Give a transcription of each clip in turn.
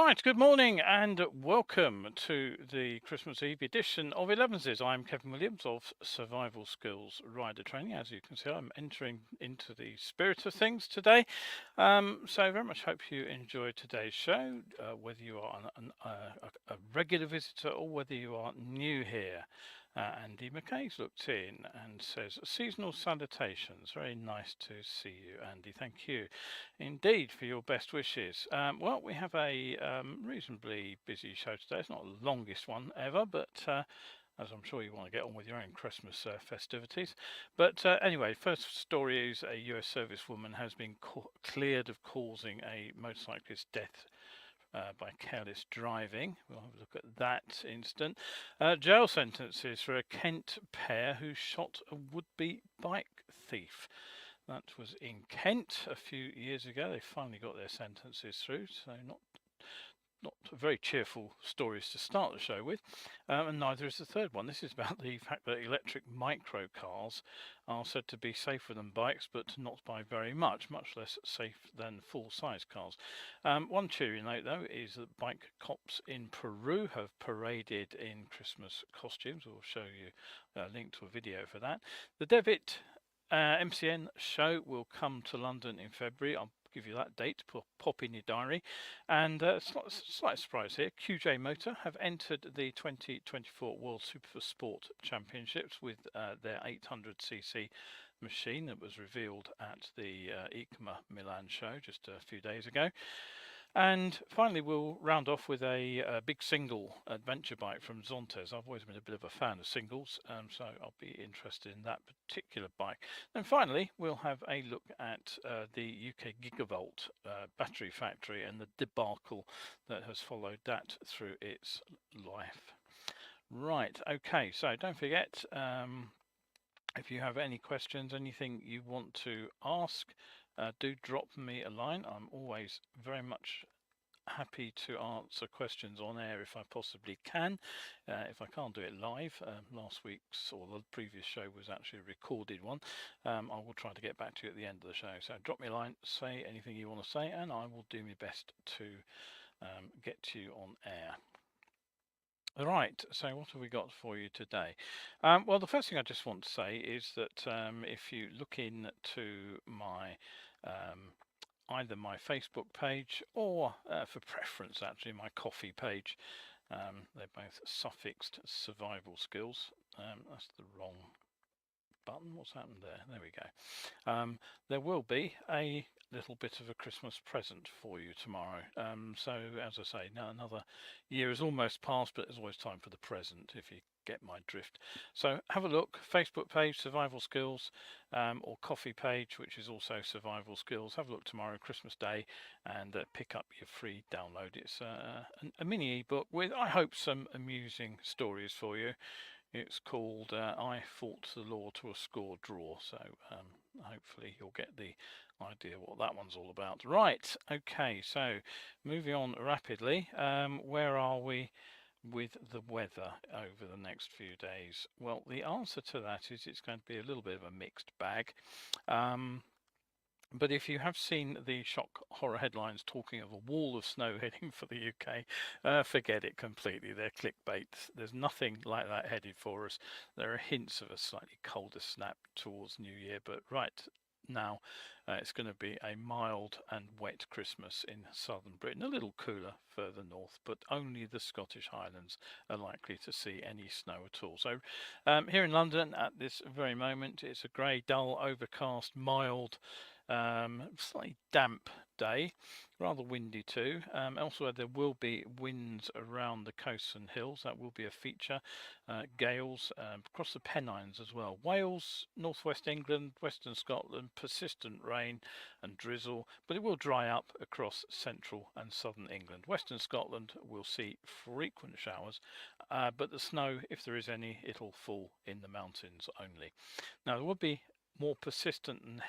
Right, good morning and welcome to the Christmas Eve edition of Elevenses. I'm Kevin Williams of Survival Skills Rider Training. As you can see, I'm entering into the spirit of things today. So very much hope you enjoyed today's show, whether you are a regular visitor or whether you are new here. Andy McKay's looked in and says, seasonal salutations. Very nice to see you, Andy. Thank you indeed for your best wishes. Well, we have a reasonably busy show today. It's not the longest one ever, but as I'm sure you want to get on with your own Christmas festivities. But anyway, first story is a US servicewoman has been cleared of causing a motorcyclist death by careless driving. We'll have a look at that incident. Jail sentences for a Kent pair who shot a would-be bike thief. That was in Kent a few years ago. They finally got their sentences through, so not very cheerful stories to start the show with, and neither is the third one. This is about the fact that electric micro cars are said to be safer than bikes, but not by very much less safe than full-size cars. One cheery note, though, is that bike cops in Peru have paraded in Christmas costumes. We'll show you a link to a video for that. The Devitt MCN show will come to London in February. I'll give you that date to pop in your diary. And slight surprise here, QJ Motor have entered the 2024 World Supersport Championships with their 800cc machine that was revealed at the Xmas Milan show just a few days ago. And finally, we'll round off with a big single adventure bike from Zontes. I've always been a bit of a fan of singles, so I'll be interested in that particular bike. And finally, we'll have a look at the UK Gigavolt battery factory and the debacle that has followed that through its life. Right, okay, so don't forget, if you have any questions, anything you want to ask, do drop me a line. I'm always very much happy to answer questions on air if I possibly can. If I can't do it live, last week's or the previous show was actually a recorded one. I will try to get back to you at the end of the show. So drop me a line, say anything you want to say, and I will do my best to get to you on air. Right, so what have we got for you today? Well, the first thing I just want to say is that if you look into my either my Facebook page or, for preference actually, my coffee page, they're both suffixed survival skills. That's the wrong button. What's happened there? There we go. There will be a little bit of a Christmas present for you tomorrow. So as I say, now another year is almost past, but there's always time for the present if you get my drift. So have a look, Facebook page, survival skills, or coffee page, which is also survival skills. Have a look tomorrow, Christmas Day, and pick up your free download. It's a mini ebook with, I hope, some amusing stories for you. It's called I Fought the Law to a Score Draw, so hopefully you'll get the idea what that one's all about. Right, okay, so moving on rapidly, where are we with the weather over the next few days? Well, the answer to that is it's going to be a little bit of a mixed bag. But if you have seen the shock horror headlines talking of a wall of snow heading for the UK, forget it completely. They're clickbait. There's nothing like that headed for us. There are hints of a slightly colder snap towards New Year, but right now it's going to be a mild and wet Christmas in southern Britain, a little cooler further north, but only the Scottish Highlands are likely to see any snow at all. So here in London at this very moment, it's a grey, dull, overcast, mild, slightly damp day, rather windy too. Elsewhere there will be winds around the coasts and hills. That will be a feature. Gales across the Pennines as well. Wales, northwest England, western Scotland, persistent rain and drizzle, but it will dry up across central and southern England. Western Scotland will see frequent showers, but the snow, if there is any, it'll fall in the mountains only. Now there will be more persistent and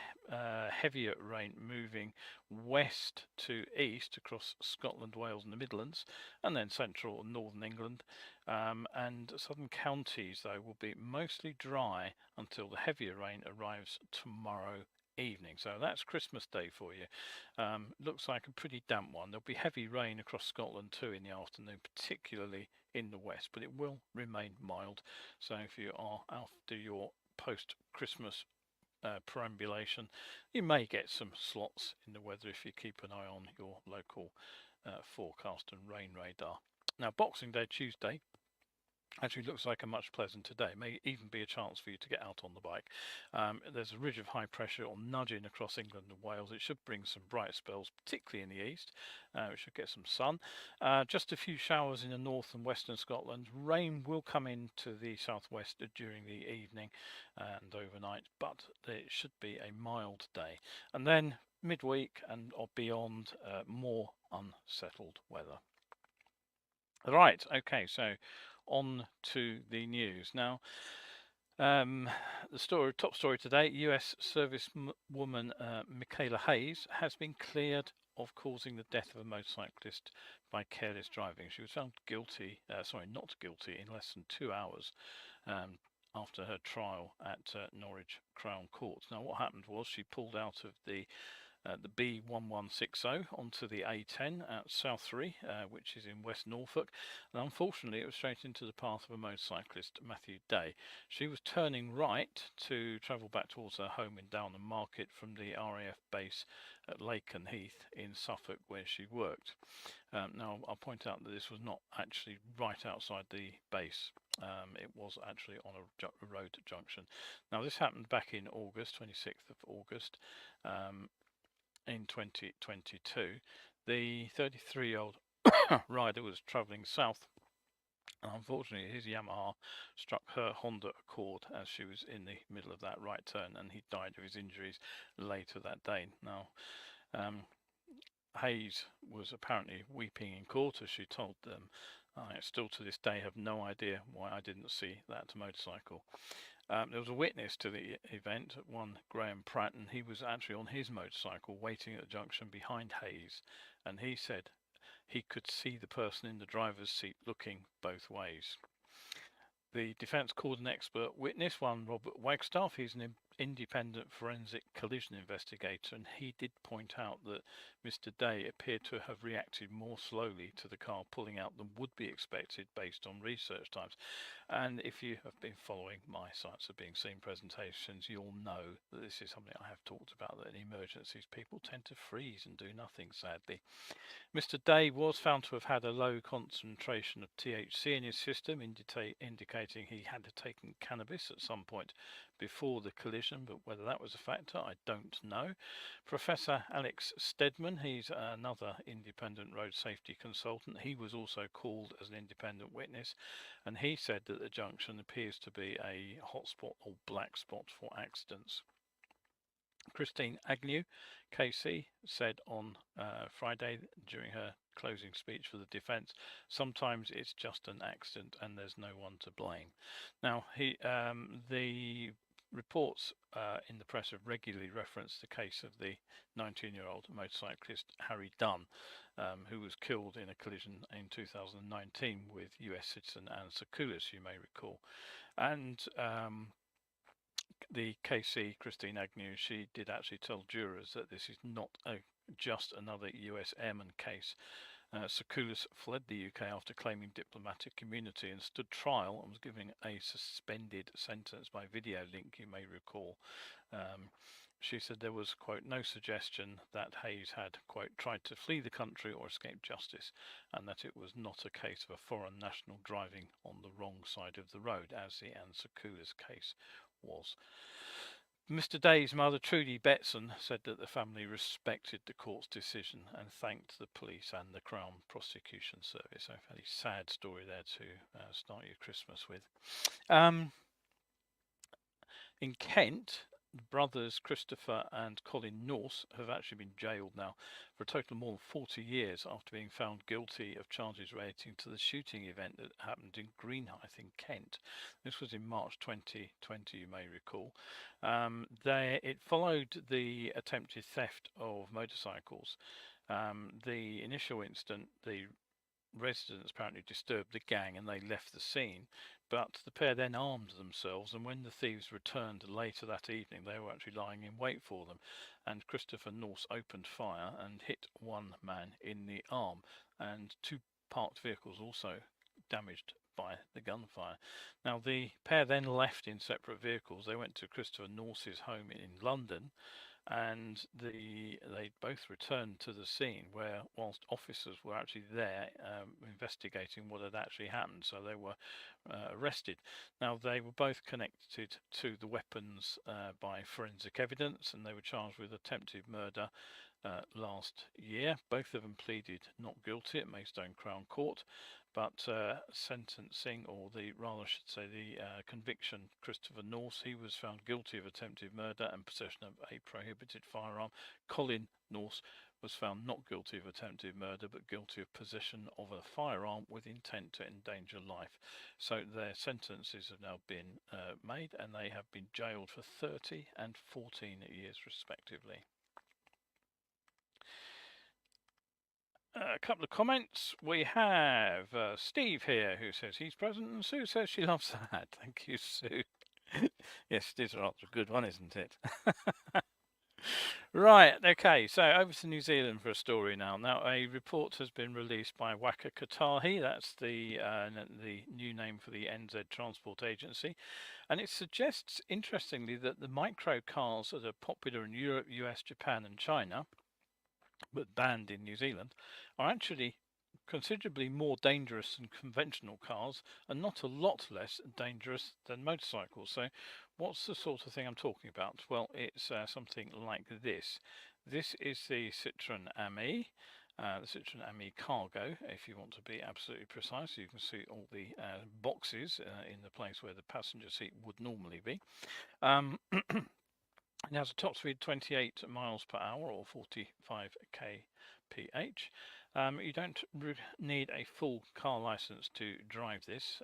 heavier rain moving west to east across Scotland, Wales and the Midlands, and then central and northern England. And southern counties, though, will be mostly dry until the heavier rain arrives tomorrow evening. So that's Christmas Day for you. Looks like a pretty damp one. There'll be heavy rain across Scotland too in the afternoon, particularly in the west, but it will remain mild. So if you are after your post-Christmas perambulation, you may get some slots in the weather if you keep an eye on your local forecast and rain radar. Now, Boxing Day, Tuesday, actually looks like a much pleasanter day. May even be a chance for you to get out on the bike. There's a ridge of high pressure or nudging across England and Wales. It should bring some bright spells, particularly in the east. We should get some sun. Just a few showers in the north and western Scotland. Rain will come into the southwest during the evening and overnight, but it should be a mild day. And then midweek and or beyond, more unsettled weather. Right, okay, so on to the news now. The top story today: U.S. servicewoman Michaela Hayes has been cleared of causing the death of a motorcyclist by careless driving. She was found guilty, not guilty, in less than 2 hours after her trial at Norwich Crown Court. Now, what happened was she pulled out of the B1160 onto the A10 at Southbury, which is in West Norfolk, and unfortunately it was straight into the path of a motorcyclist, Matthew Day. She was turning right to travel back towards her home in Downham Market from the RAF base at Laken Heath in Suffolk, where she worked. Now, I'll point out that this was not actually right outside the base. It was actually on a road junction. Now, this happened back in August, 26th of August. In 2022, the 33-year-old rider was travelling south, and unfortunately his Yamaha struck her Honda Accord as she was in the middle of that right turn, and he died of his injuries later that day. Now, Hayes was apparently weeping in court as she told them, "I still to this day have no idea why I didn't see that motorcycle." There was a witness to the event, one Graham Pratt, and he was actually on his motorcycle waiting at the junction behind Hayes, and he said he could see the person in the driver's seat looking both ways. The defence called an expert witness, one Robert Wagstaff. He's an independent forensic collision investigator, and he did point out that Mr. Day appeared to have reacted more slowly to the car pulling out than would be expected based on research times. And if you have been following my Sights Are Being Seen presentations, you'll know that this is something I have talked about, that in emergencies people tend to freeze and do nothing, sadly. Mr. Day was found to have had a low concentration of THC in his system, indicating he had taken cannabis at some point before the collision, but whether that was a factor, I don't know. Professor Alex Steadman, he's another independent road safety consultant. He was also called as an independent witness, and he said that the junction appears to be a hotspot or black spot for accidents. Christine Agnew, KC, said on Friday during her closing speech for the defence, "Sometimes it's just an accident and there's no one to blame." Now, the reports in the press have regularly referenced the case of the 19-year-old motorcyclist Harry Dunn, who was killed in a collision in 2019 with US citizen Anne Sakulis, you may recall. And the KC, Christine Agnew, she did actually tell jurors that this is not just another US airman case. Sakulis fled the UK after claiming diplomatic immunity and stood trial and was given a suspended sentence by video link, you may recall. She said there was, quote, no suggestion that Hayes had, quote, tried to flee the country or escape justice, and that it was not a case of a foreign national driving on the wrong side of the road, as the Anne Sakulis case was. Mr. Day's mother, Trudy Betson, said that the family respected the court's decision and thanked the police and the Crown Prosecution Service. So a fairly sad story there to start your Christmas with. In Kent, brothers Christopher and Colin Norse have actually been jailed now for a total of more than 40 years after being found guilty of charges relating to the shooting event that happened in Greenhithe in Kent. This was in March 2020, you may recall. It followed the attempted theft of motorcycles. The initial incident, the residents apparently disturbed the gang and they left the scene. But the pair then armed themselves, and when the thieves returned later that evening, they were actually lying in wait for them. And Christopher Norse opened fire and hit one man in the arm, and two parked vehicles also damaged by the gunfire. Now, the pair then left in separate vehicles. They went to Christopher Norse's home in London, and they both returned to the scene where, whilst officers were actually there investigating what had actually happened, so they were arrested. Now, they were both connected to the weapons by forensic evidence, and they were charged with attempted murder last year. Both of them pleaded not guilty at Maidstone Crown Court, but sentencing, or rather I should say the conviction, Christopher Norse, he was found guilty of attempted murder and possession of a prohibited firearm. Colin Norse was found not guilty of attempted murder, but guilty of possession of a firearm with intent to endanger life. So their sentences have now been made, and they have been jailed for 30 and 14 years respectively. A couple of comments. We have Steve here who says he's present, and Sue says she loves that. Thank you, Sue. Yes, it is rather a good one, isn't it? Right, okay, so over to New Zealand for a story now. Now, a report has been released by Waka Kotahi, that's the new name for the NZ Transport Agency, and it suggests, interestingly, that the micro cars that are popular in Europe, US, Japan and China, but banned in New Zealand, are actually considerably more dangerous than conventional cars and not a lot less dangerous than motorcycles. So what's the sort of thing I'm talking about? Well, it's something like this. This is the Citroën Ami. The Citroën Ami Cargo, if you want to be absolutely precise. You can see all the boxes in the place where the passenger seat would normally be. It has a top speed 28 miles per hour or 45 kph. You don't need a full car license to drive this,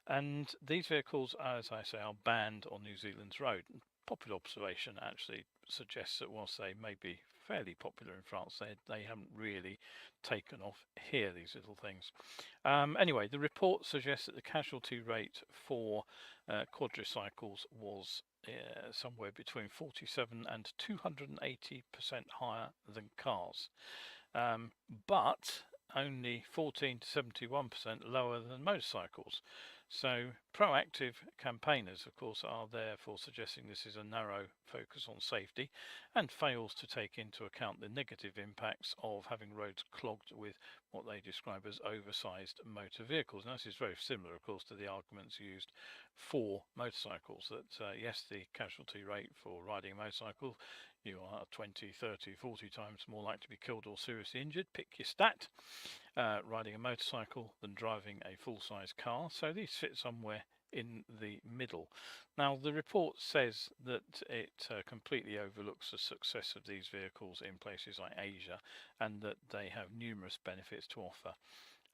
and these vehicles, as I say, are banned on New Zealand's road. Popular observation actually suggests that whilst they may be fairly popular in France, they haven't really taken off here, these little things. Anyway, the report suggests that the casualty rate for quadricycles was somewhere between 47 and 280% higher than cars, but only 14 to 71% lower than motorcycles. So proactive campaigners, of course, are therefore suggesting this is a narrow focus on safety and fails to take into account the negative impacts of having roads clogged with what they describe as oversized motor vehicles. And this is very similar, of course, to the arguments used for motorcycles, that yes, the casualty rate for riding a motorcycle, you are 20, 30, 40 times more likely to be killed or seriously injured, pick your stat, riding a motorcycle than driving a full-size car. So these fit somewhere in the middle. Now, the report says that it completely overlooks the success of these vehicles in places like Asia, and that they have numerous benefits to offer.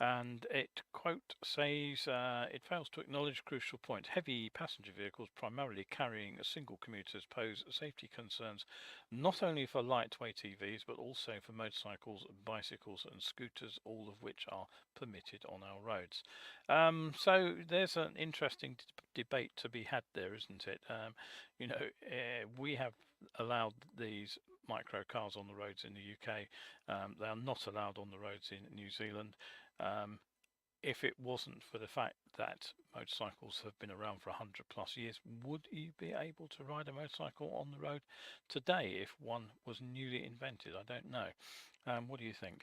And it, quote, says, it fails to acknowledge a crucial point. Heavy passenger vehicles primarily carrying single commuters pose safety concerns not only for lightweight EVs, but also for motorcycles, bicycles and scooters, all of which are permitted on our roads. So there's an interesting debate to be had there, isn't it? We have allowed these micro cars on the roads in the UK. They are not allowed on the roads in New Zealand. If it wasn't for the fact that motorcycles have been around for 100 plus years, would you be able to ride a motorcycle on the road today if one was newly invented? I don't know. What do you think?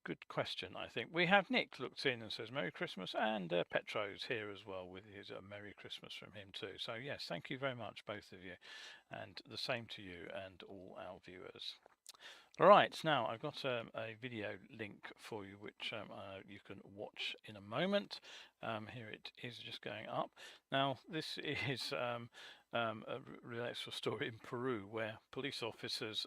Good question, I think. We have Nick looked in and says Merry Christmas, and Petro's here as well with his Merry Christmas from him too. So yes, thank you very much, both of you, and the same to you and all our viewers. Right, now I've got a video link for you which you can watch in a moment. Here it is, just going up. Now this is relates to a story in Peru where police officers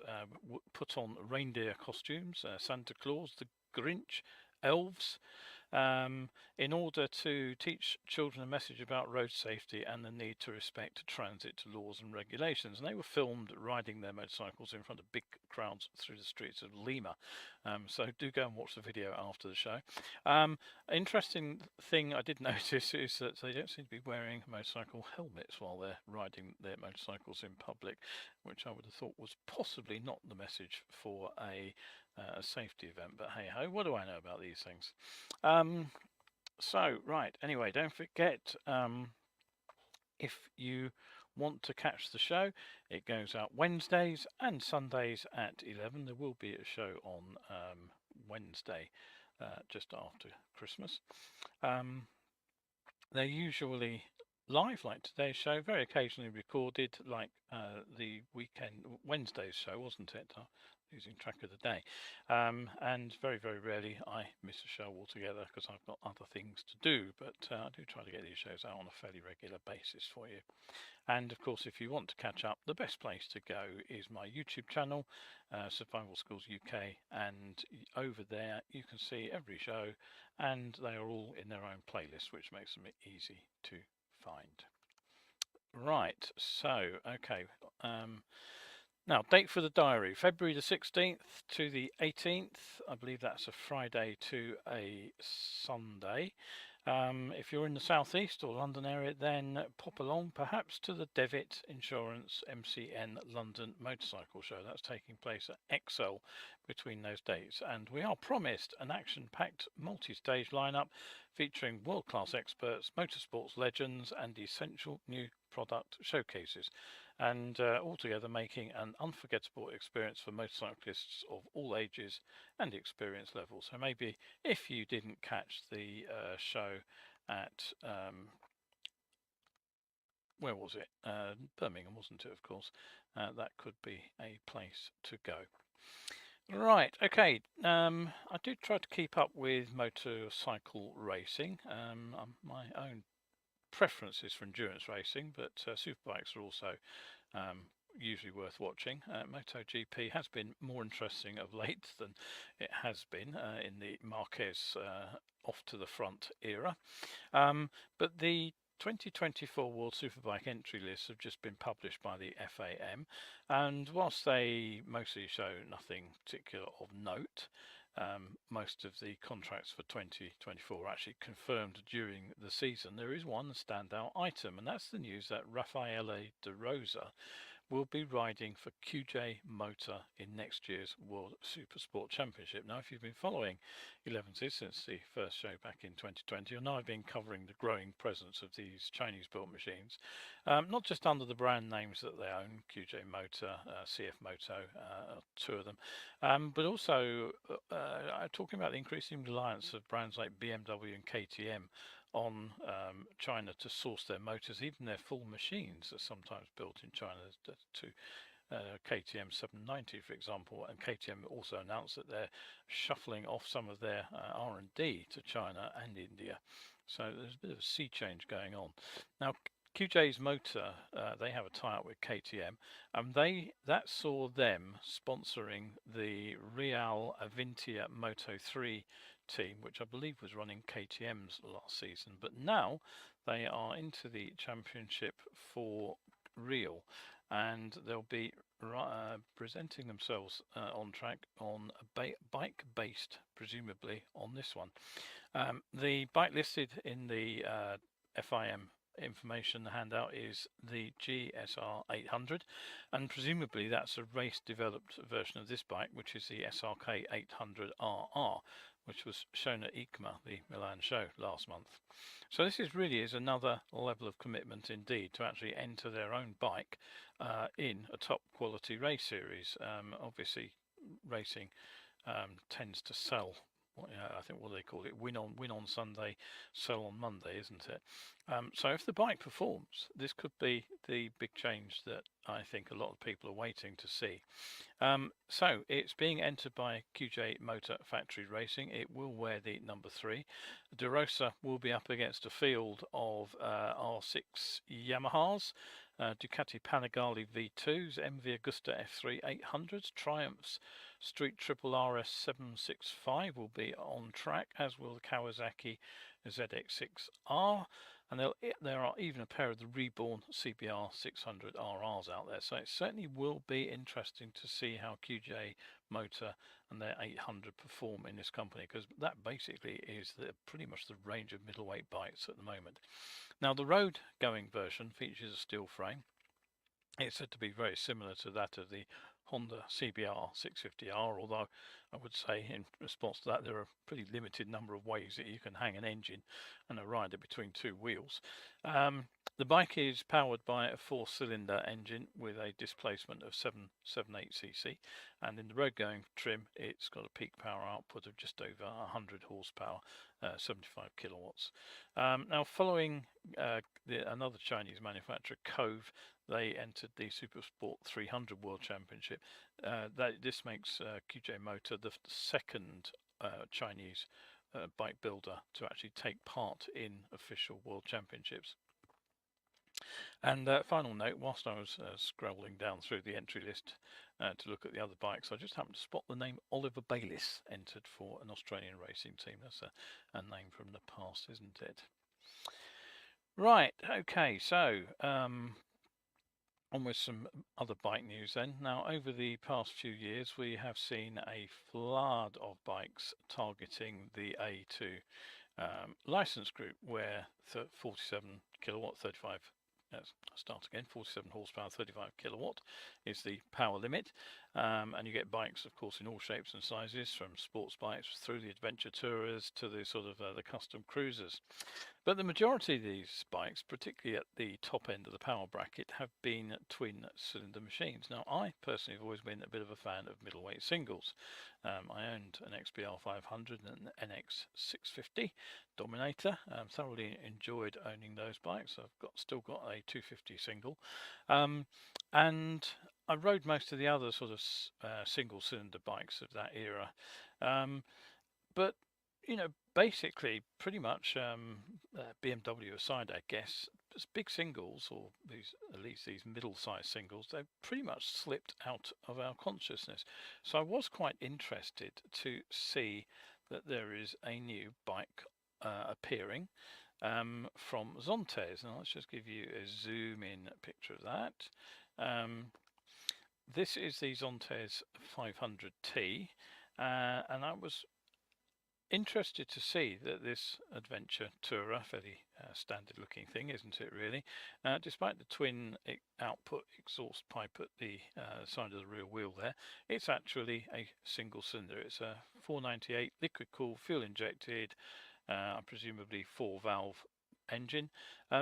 put on reindeer costumes, Santa Claus, the Grinch, elves, in order to teach children a message about road safety and the need to respect transit laws and regulations. And they were filmed riding their motorcycles in front of big crowds through the streets of Lima. So do go and watch the video after the show. Interesting thing I did notice is that they don't seem to be wearing motorcycle helmets while they're riding their motorcycles in public, which I would have thought was possibly not the message for a safety event. But hey ho, what do I know about these things? So right, anyway, don't forget, if you want to catch the show, it goes out Wednesdays and Sundays at 11. There will be a show on Wednesday just after Christmas. They're usually live, like today's show, very occasionally recorded, like the weekend Wednesday's show, wasn't it? Losing track of the day. And very, very rarely I miss a show altogether because I've got other things to do, but I do try to get these shows out on a fairly regular basis for you. And of course, if you want to catch up, the best place to go is my YouTube channel, Survival Skills UK, and over there you can see every show, and they are all in their own playlist, which makes them easy to find. Right, so okay, now date for the diary, February the 16th to the 18th. I believe that's a Friday to a Sunday. If you're in the southeast or London area, then pop along perhaps to the Devitt MCN London Motorcycle Show. That's taking place at XL between those dates, and we are promised an action-packed multi-stage lineup featuring world-class experts, motorsports legends, and essential new product showcases, and altogether making an unforgettable experience for motorcyclists of all ages and experience levels. So maybe if you didn't catch the show at where was it? Birmingham, wasn't it? Of course, that could be a place to go. Right, okay. I do try to keep up with motorcycle racing. My own preferences for endurance racing, but superbikes are also usually worth watching. MotoGP has been more interesting of late than it has been in the Marquez off to the front era. But the 2024 World Superbike entry lists have just been published by the FAM, and whilst they mostly show nothing particular of note, most of the contracts for 2024 are actually confirmed during the season. There is one standout item, and that's the news that Raffaele De Rosa will be riding for QJ Motor in next year's World Supersport Championship. Now, if you've been following Elevenses since the first show back in 2020, you'll know I've been covering the growing presence of these Chinese-built machines, not just under the brand names that they own, QJ Motor, CF Moto, two of them, but also talking about the increasing reliance of brands like BMW and KTM on China to source their motors. Even their full machines are sometimes built in China to KTM 790, for example, and KTM also announced that they're shuffling off some of their R&D to China and India. So there's a bit of a sea change going on. Now, QJ's Motor, they have a tie-up with KTM, and that saw them sponsoring the Real Avintia Moto 3 team, which I believe was running KTM's last season, but now they are into the championship for real, and they'll be presenting themselves on track on a bike based, presumably, on this one. The bike listed in the FIM information handout is the GSR 800, and presumably that's a race developed version of this bike, which is the SRK 800RR, which was shown at EICMA, the Milan show, last month. So this really is another level of commitment indeed to actually enter their own bike in a top quality race series. Obviously racing tends to sell, I think what they call it, win on Sunday, sell on Monday, isn't it? So if the bike performs, this could be the big change that I think a lot of people are waiting to see. So it's being entered by QJ Motor Factory Racing. It will wear the number 3. De Rosa will be up against a field of R6 Yamahas, Ducati Panigale V2s, MV Agusta F3 800s, Triumphs, Street Triple RS 765 will be on track, as will the Kawasaki ZX6R. and there are even a pair of the reborn CBR 600 RRs out there. So it certainly will be interesting to see how QJ Motor and their 800 perform in this company, because that basically is pretty much the range of middleweight bikes at the moment. Now, the road going version features a steel frame. It's said to be very similar to that of the Honda CBR 650R, although I would say in response to that there are a pretty limited number of ways that you can hang an engine and a rider between two wheels. The bike is powered by a 4-cylinder engine with a displacement of 778cc, and in the road going trim it's got a peak power output of just over 100 horsepower, 75 kilowatts. Now, following another Chinese manufacturer, Cove, they entered the Supersport 300 World Championship. This makes QJ Motor the second Chinese bike builder to actually take part in official World Championships. And final note, whilst I was scrolling down through the entry list to look at the other bikes, I just happened to spot the name Oliver Bayliss entered for an Australian racing team. That's a name from the past, isn't it? Right, okay, so on with some other bike news then. Now, over the past few years, we have seen a flood of bikes targeting the A2 license group, where 47 kilowatt, 35, let's start again, 47 horsepower, 35 kilowatt is the power limit. And you get bikes, of course, in all shapes and sizes, from sports bikes through the adventure tourers to the sort of the custom cruisers. But the majority of these bikes, particularly at the top end of the power bracket, have been twin cylinder machines. Now, I personally have always been a bit of a fan of middleweight singles. I owned an XBR 500 and an NX 650 Dominator. Thoroughly enjoyed owning those bikes. I've still got a 250 single. And I rode most of the other sort of single cylinder bikes of that era. But you know, basically, pretty much BMW aside, I guess, big singles, or at least these middle-sized singles, they've pretty much slipped out of our consciousness. So I was quite interested to see that there is a new bike appearing from Zontes. Now let's just give you a zoom-in picture of that. This is the Zontes 500T, and I was interested to see that this adventure tourer, fairly standard looking thing, isn't it really, despite the twin output exhaust pipe at the side of the rear wheel there, it's actually a single cylinder. It's a 498 liquid cooled, fuel injected, presumably 4-valve engine,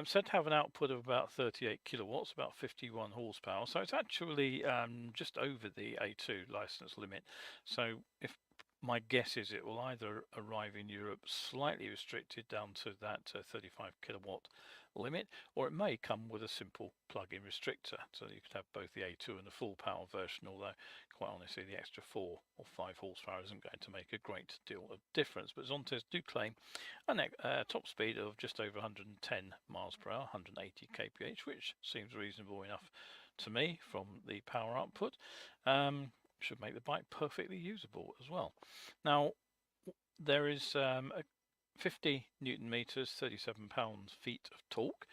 said to have an output of about 38 kilowatts, about 51 horsepower, so it's actually just over the A2 license limit. So if my guess is it will either arrive in Europe slightly restricted down to that 35 kilowatt limit, or it may come with a simple plug-in restrictor, so you could have both the A2 and the full power version, although quite honestly the extra 4 or 5 horsepower isn't going to make a great deal of difference. But Zontes do claim a top speed of just over 110 miles per hour, 180 kph, which seems reasonable enough to me from the power output. Should make the bike perfectly usable as well. Now, there is 50 newton meters, 37 pound-feet of torque,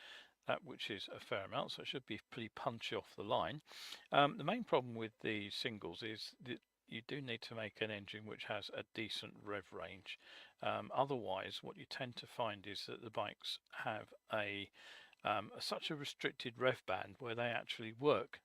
which is a fair amount, so it should be pretty punchy off the line. The main problem with the singles is that you do need to make an engine which has a decent rev range. Otherwise, what you tend to find is that the bikes have such a restricted rev band where they actually work.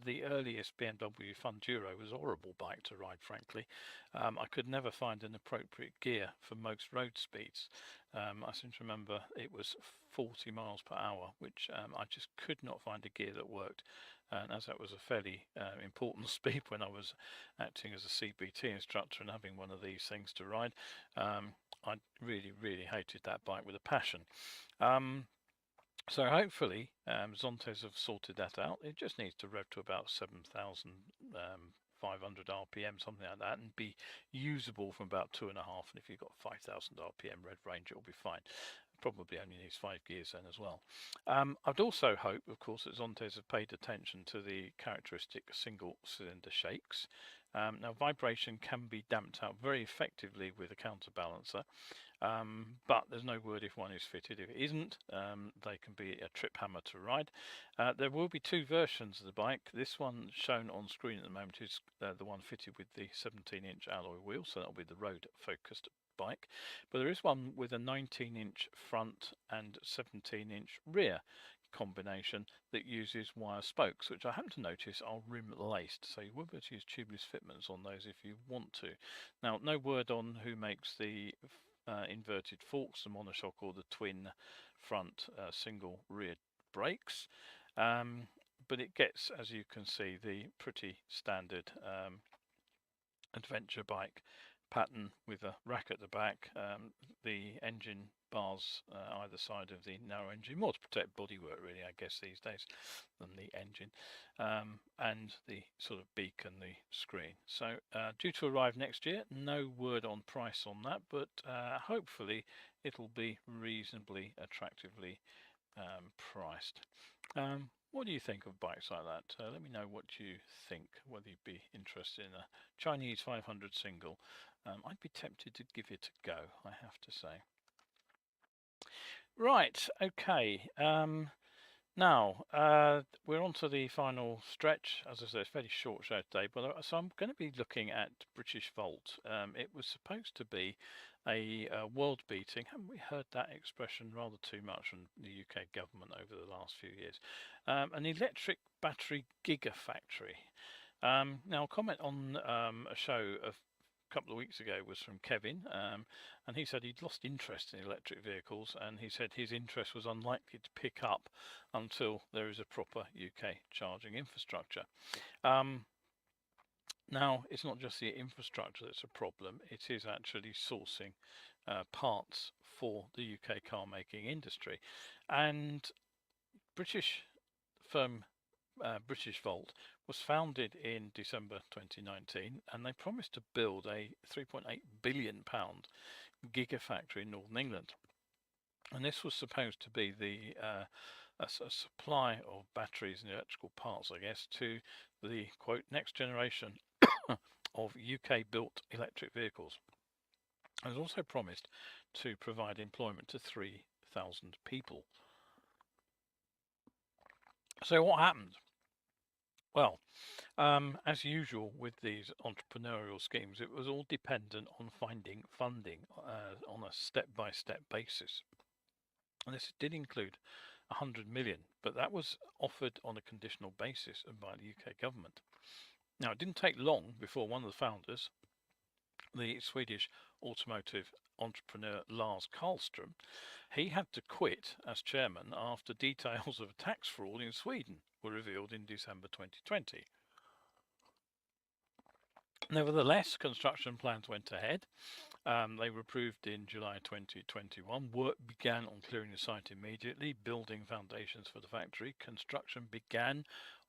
The earliest BMW Funduro was a horrible bike to ride, frankly. I could never find an appropriate gear for most road speeds. I seem to remember it was 40 miles per hour, which I just could not find a gear that worked. And as that was a fairly important speed when I was acting as a CBT instructor and having one of these things to ride, I really, really hated that bike with a passion. So hopefully Zontes have sorted that out. It just needs to rev to about 7,500 RPM, something like that, and be usable from about 2.5. And if you've got 5,000 RPM rev range, it'll be fine. Probably only needs 5 gears then as well. I'd also hope, of course, that Zontes have paid attention to the characteristic single cylinder shakes. Now, vibration can be damped out very effectively with a counterbalancer. but there's no word if one is fitted. If it isn't, they can be a trip hammer to ride. There will be two versions of the bike. This one shown on screen at the moment is the one fitted with the 17-inch alloy wheel, so that'll be the road focused bike. But there is one with a 19-inch front and 17-inch rear combination that uses wire spokes, which I happen to notice are rim laced, so you will be able to use tubeless fitments on those if you want to. Now, no word on who makes the inverted forks, the monoshock or the twin front single rear brakes, but it gets, as you can see, the pretty standard adventure bike pattern with a rack at the back, the engine bars either side of the narrow engine, more to protect bodywork really, I guess, these days, than the engine, and the sort of beak and the screen. So due to arrive next year. No word on price on that, but hopefully it'll be reasonably attractively priced. What do you think of bikes like that? Let me know what you think, whether you'd be interested in a Chinese 500 single. I'd be tempted to give it a go, I have to say. Right, okay. Now, we're on to the final stretch. As I said, it's a fairly short show today, but so I'm going to be looking at British Volt. It was supposed to be a world beating. Haven't we heard that expression rather too much from the UK government over the last few years? An electric battery gigafactory. Now, a comment on a show a couple of weeks ago was from Kevin, and he said he'd lost interest in electric vehicles, and he said his interest was unlikely to pick up until there is a proper UK charging infrastructure. Now, it's not just the infrastructure that's a problem, it is actually sourcing parts for the UK car making industry. And British firm British Volt was founded in December 2019, and they promised to build a £3.8 billion gigafactory in Northern England. And this was supposed to be the a supply of batteries and electrical parts, I guess, to the quote next generation of UK built electric vehicles. It was also promised to provide employment to 3,000 people. So what happened? Well, as usual with these entrepreneurial schemes, it was all dependent on finding funding on a step-by-step basis. And this did include 100 million, but that was offered on a conditional basis by the UK government. Now, it didn't take long before one of the founders, the Swedish automotive entrepreneur Lars Karlström, he had to quit as chairman after details of tax fraud in Sweden were revealed in December 2020. Nevertheless, construction plans went ahead. They were approved in July 2021. Work began on clearing the site immediately, building foundations for the factory. Construction began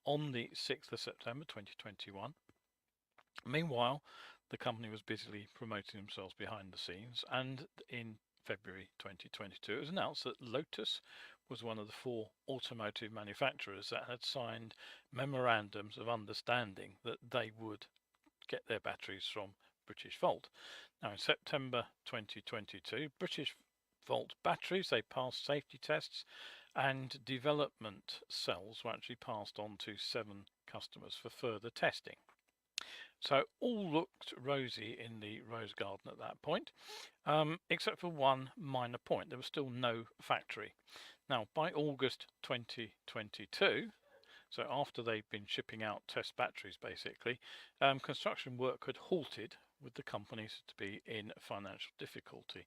on the 6th of September 2021. Meanwhile, the company was busily promoting themselves behind the scenes, and in February 2022 it was announced that Lotus was one of the 4 automotive manufacturers that had signed memorandums of understanding that they would get their batteries from British Volt. Now, in September 2022, British Volt batteries, they passed safety tests, and development cells were actually passed on to 7 customers for further testing. So all looked rosy in the rose garden at that point, except for one minor point. There was still no factory. Now, by August 2022, so after they'd been shipping out test batteries basically, construction work had halted, with the companies to be in financial difficulty.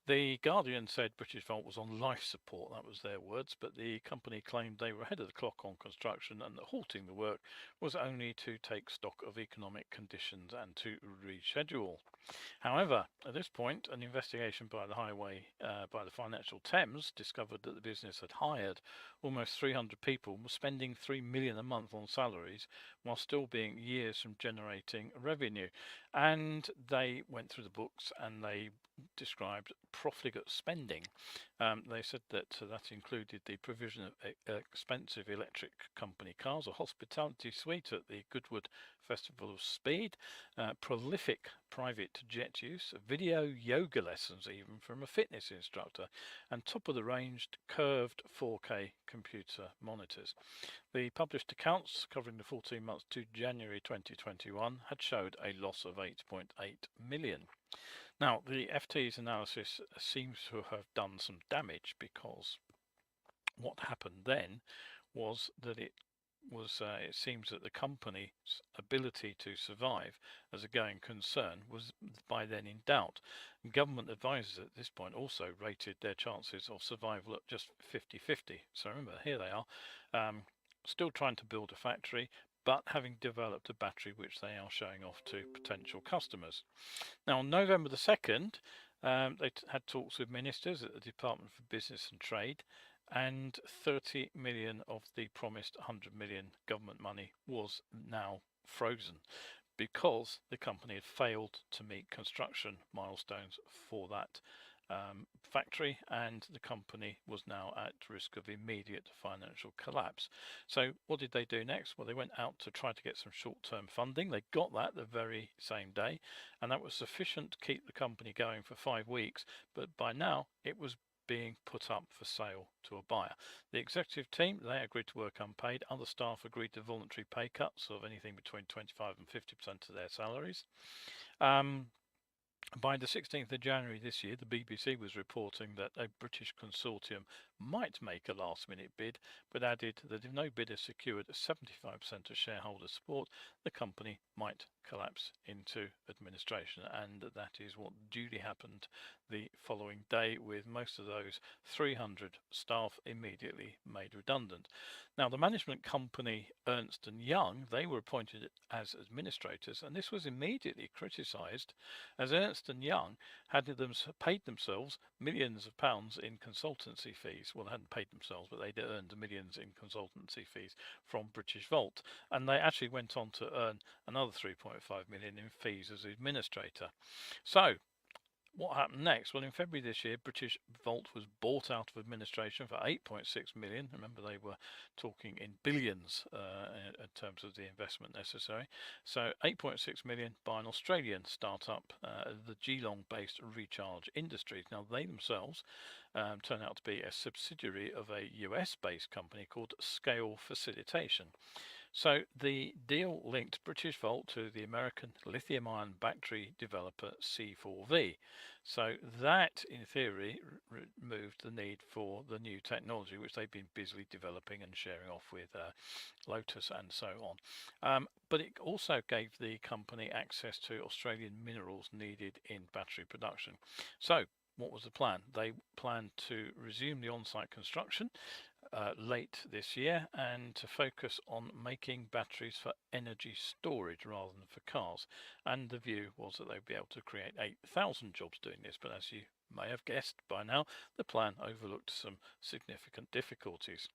The Guardian said British Volt was on life support, that was their words, but the company claimed they were ahead of the clock on construction and that halting the work was only to take stock of economic conditions and to reschedule. However, at this point, an investigation by the Financial Times discovered that the business had hired almost 300 people, was spending $3 million a month on salaries, while still being years from generating revenue. And they went through the books and they described profligate spending. They said that that included the provision of expensive electric company cars, a hospitality suite at the Goodwood Festival of Speed, prolific private jet use, video yoga lessons even from a fitness instructor, and top-of-the-range curved 4K computer monitors. The published accounts covering the 14 months to January 2021 had showed a loss of 8.8 million. Now, the FT's analysis seems to have done some damage, because what happened then was that it seems that the company's ability to survive as a going concern was by then in doubt. Government advisors at this point also rated their chances of survival at just 50-50. So remember, here they are, still trying to build a factory, but having developed a battery which they are showing off to potential customers. Now, on November the 2nd, they had talks with ministers at the Department for Business and Trade, and 30 million of the promised 100 million government money was now frozen, because the company had failed to meet construction milestones for that factory, and the company was now at risk of immediate financial collapse. So what did they do next? Well, they went out to try to get some short-term funding. They got that the very same day, and that was sufficient to keep the company going for 5 weeks, but by now it was being put up for sale to a buyer. The executive team, they agreed to work unpaid. Other staff agreed to voluntary pay cuts of anything between 25 and 50% of their salaries. By the 16th of January this year, the BBC was reporting that a British consortium might make a last-minute bid, but added that if no bidder secured 75% of shareholder support, the company might collapse into administration. And that is what duly happened the following day, with most of those 300 staff immediately made redundant. Now, the management company Ernst & Young, they were appointed as administrators, and this was immediately criticised, as Ernst & Young had paid themselves millions of pounds in consultancy fees. Well, they hadn't paid themselves, but they'd earned millions in consultancy fees from British Volt, and they actually went on to earn another 3.5 million in fees as administrator. So what happened next? Well, in February this year, British Volt was bought out of administration for 8.6 million. Remember, they were talking in billions in terms of the investment necessary. So 8.6 million by an Australian startup, the Geelong-based Recharge Industries. Now, they themselves turn out to be a subsidiary of a US-based company called Scale Facilitation. So the deal linked British Volt to the American lithium-ion battery developer C4V. So that, in theory, removed the need for the new technology, which they've been busily developing and sharing off with Lotus and so on. But it also gave the company access to Australian minerals needed in battery production. So what was the plan? They planned to resume the on-site construction late this year, and to focus on making batteries for energy storage rather than for cars. And the view was that they'd be able to create 8,000 jobs doing this, but as you may have guessed by now, the plan overlooked some significant difficulties.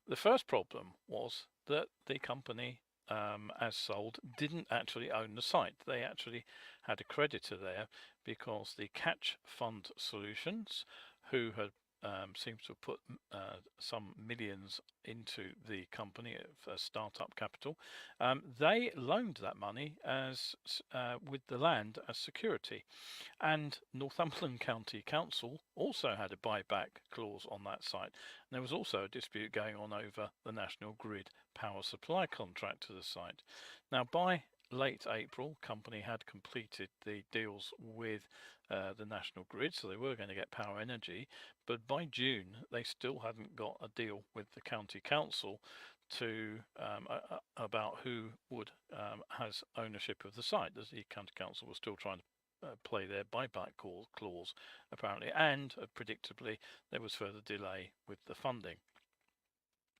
The first problem was that the company, as sold, didn't actually own the site. They actually had a creditor there, because the Catch Fund Solutions, who had seems to have put some millions into the company of startup capital, they loaned that money as with the land as security. And Northumberland County Council also had a buyback clause on that site. And there was also a dispute going on over the National Grid power supply contract to the site. Now, by late April, company had completed the deals with the National Grid, so they were going to get power energy, but by June they still hadn't got a deal with the county council to about who would has ownership of the site. The county council was still trying to play their buyback clause apparently, and predictably there was further delay with the funding.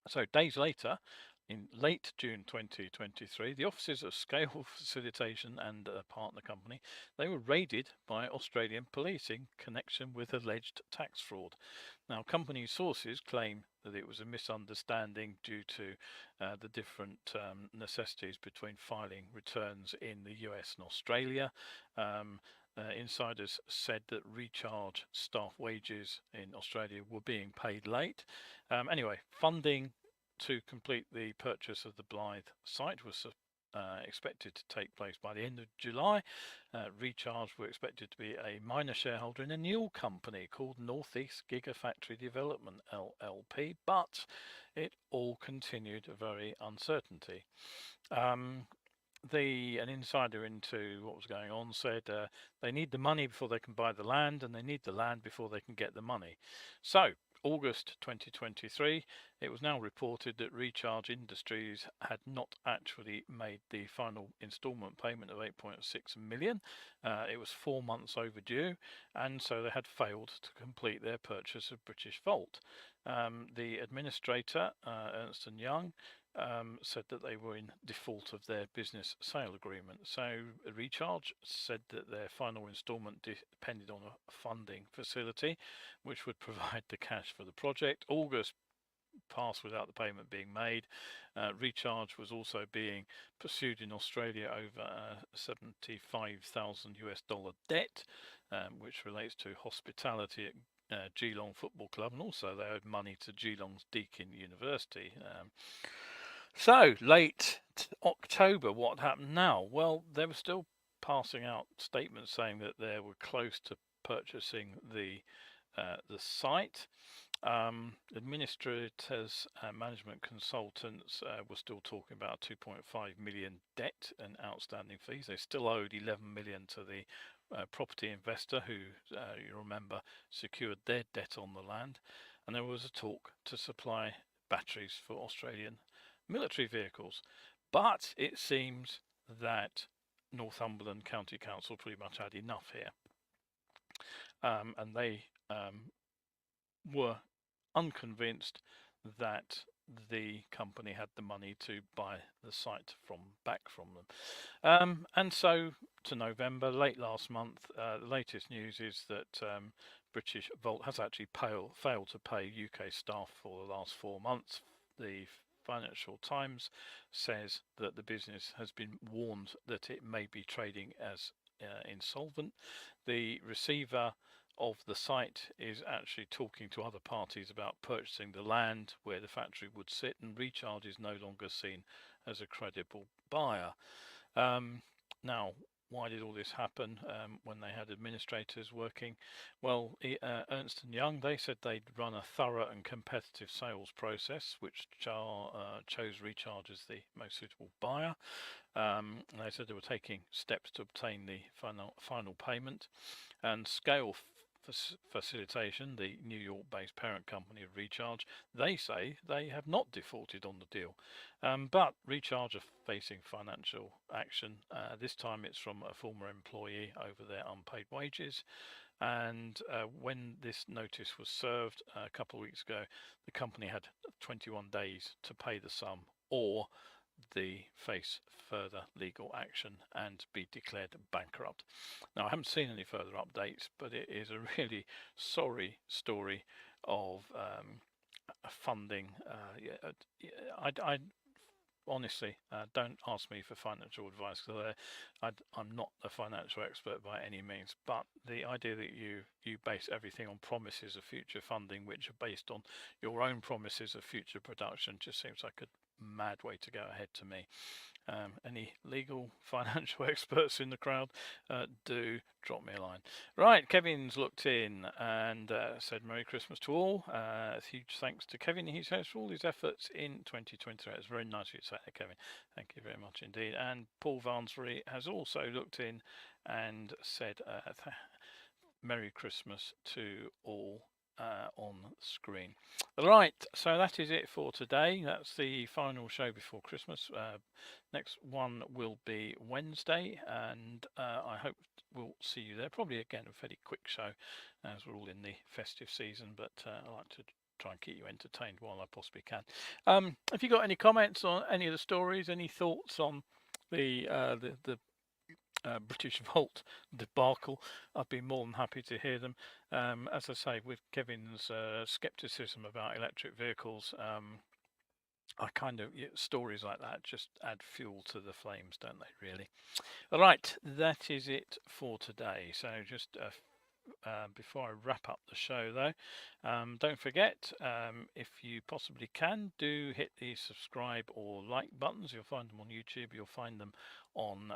So days later, in late June 2023, the offices of Scale Facilitation and a partner company, they were raided by Australian police in connection with alleged tax fraud. Now, company sources claim that it was a misunderstanding due to the different necessities between filing returns in the US and Australia. insiders said that Recharge staff wages in Australia were being paid late. Anyway, funding to complete the purchase of the Blythe site was expected to take place by the end of July. Recharge were expected to be a minor shareholder in a new company called Northeast Gigafactory Development LLP, but it all continued very uncertainty. An insider into what was going on said they need the money before they can buy the land, and they need the land before they can get the money. So August 2023, it was now reported that Recharge Industries had not actually made the final instalment payment of 8.6 million. It was 4 months overdue, and so they had failed to complete their purchase of British Volt. The administrator, Ernst & Young, said that they were in default of their business sale agreement. So Recharge said that their final instalment depended on a funding facility which would provide the cash for the project. August passed without the payment being made. Recharge was also being pursued in Australia over $75,000 debt, which relates to hospitality at Geelong Football Club, and also they owed money to Geelong's Deakin University. So, late October, what happened now? Well, they were still passing out statements saying that they were close to purchasing the site. Administrators and management consultants were still talking about 2.5 million debt and outstanding fees. They still owed 11 million to the property investor who, you remember, secured their debt on the land. And there was a talk to supply batteries for Australian military vehicles, but it seems that Northumberland County Council pretty much had enough here, and they were unconvinced that the company had the money to buy the site back from them. And so to November, late last month, the latest news is that British Volt has actually failed to pay UK staff for the last 4 months. The Financial Times says that the business has been warned that it may be trading as insolvent. The receiver of the site is actually talking to other parties about purchasing the land where the factory would sit, and Recharge is no longer seen as a credible buyer. Now, why did all this happen when they had administrators working? Well, Ernst & Young, they said they'd run a thorough and competitive sales process, which chose Recharge as the most suitable buyer. They said they were taking steps to obtain the final payment. And Scale Facilitation, the New York-based parent company of Recharge, they say they have not defaulted on the deal. But Recharge are facing financial action. This time it's from a former employee over their unpaid wages. And when this notice was served a couple of weeks ago, the company had 21 days to pay the sum, or they face further legal action and be declared bankrupt. Now, I haven't seen any further updates, but it is a really sorry story of funding. I honestly, don't ask me for financial advice, because I'm not a financial expert by any means, but the idea that you base everything on promises of future funding which are based on your own promises of future production just seems like a mad way to go ahead to me. Any legal financial experts in the crowd, do drop me a line. Right, Kevin's looked in and said Merry Christmas to all. Huge thanks to Kevin, he says, for all his efforts in 2023. It's very nice of you to say that, Kevin. Thank you very much indeed. And Paul Vansbury has also looked in and said Merry Christmas to all on screen. Right, so that is it for today. That's the final show before Christmas. Next one will be Wednesday, and I hope we'll see you there. Probably again a fairly quick show, as we're all in the festive season, but I like to try and keep you entertained while I possibly can. If you got any comments on any of the stories, any thoughts on the British Volt debacle, I'd be more than happy to hear them. As I say, with Kevin's skepticism about electric vehicles, I kind of stories like that just add fuel to the flames, don't they? Really. All right, that is it for today. So just before I wrap up the show, though, don't forget, if you possibly can, do hit the subscribe or like buttons. You'll find them on YouTube. You'll find them on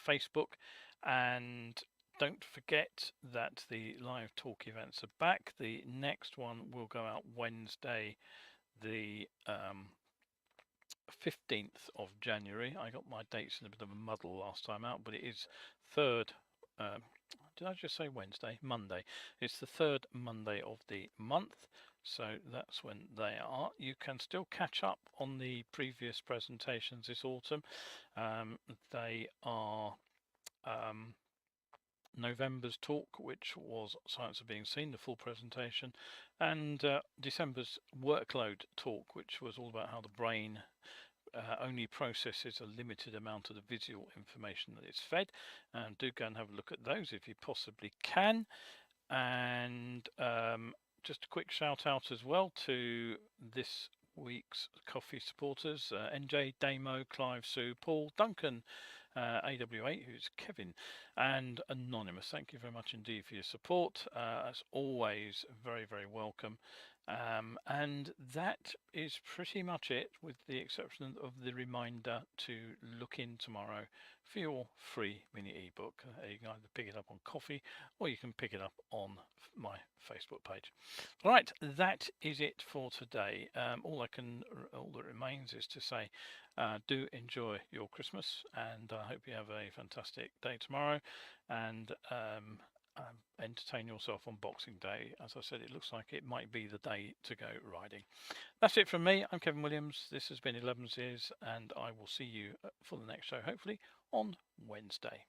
Facebook, and don't forget that the live talk events are back. The next one will go out Wednesday, the 15th of January. I got my dates in a bit of a muddle last time out, but it is third. Did I just say Wednesday? Monday. It's the third Monday of the month, so that's when they are. You can still catch up on the previous presentations this autumn. They are November's talk, which was Science of Being Seen, the full presentation, and December's Workload talk, which was all about how the brain only processes a limited amount of the visual information that it's fed. And do go and have a look at those if you possibly can. And just a quick shout out as well to this week's coffee supporters: NJ, Damo, Clive, Sue, Paul, Duncan, AW8, who's Kevin, and Anonymous. Thank you very much indeed for your support. As always, very, very welcome. And that is pretty much it, with the exception of the reminder to look in tomorrow for your free mini ebook. You can either pick it up on Coffee or you can pick it up on my Facebook page. All right, that is it for today. All that remains is to say, do enjoy your Christmas, and I hope you have a fantastic day tomorrow, and entertain yourself on Boxing Day. As I said, it looks like it might be the day to go riding. That's it from me. I'm Kevin Williams. This has been Elevenses, and I will see you for the next show, hopefully on Wednesday.